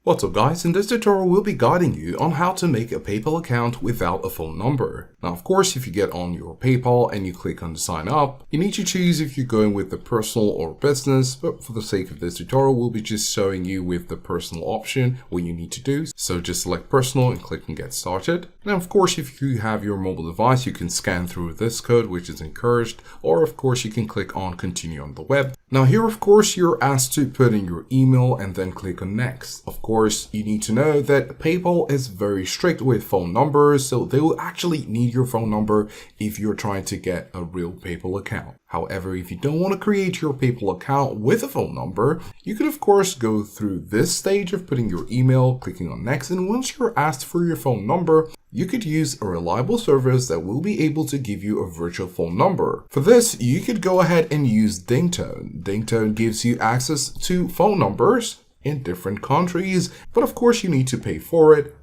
What's up guys, in this tutorial we'll be guiding you on how to make a PayPal account without a phone number. Now of course, if you get on your PayPal and you click on sign up, you need to choose if you're going with the personal or business, but for the sake of this tutorial we'll be just showing you with the personal option what you need to do. So just select personal and click on get started. Now of course, if you have your mobile device you can scan through this code, which is encouraged, or of course you can click on continue on the web. Now here of course you're asked to put in your email and then click on next. Of course, you need to know that PayPal is very strict with phone numbers, so they will actually need your phone number if you're trying to get a real PayPal account. However, if you don't want to create your PayPal account with a phone number, you could of course go through this stage of putting your email, clicking on next, and once you're asked for your phone number, you could use a reliable service that will be able to give you a virtual phone number. For this, you could go ahead and use Dingtone. Dingtone gives you access to phone numbers in different countries, but of course you need to pay for it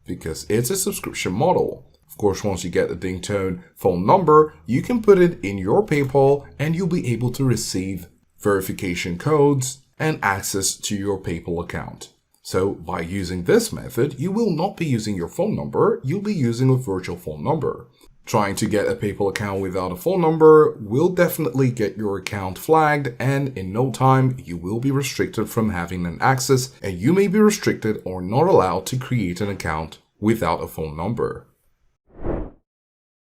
because it's a subscription model. Of course, once you get a Dingtone phone number, you can put it in your PayPal and you'll be able to receive verification codes and access to your PayPal account. So by using this method, you will not be using your phone number, you'll be using a virtual phone number. Trying to get a PayPal account without a phone number will definitely get your account flagged, and in no time you will be restricted from having an access, and you may be restricted or not allowed to create an account without a phone number.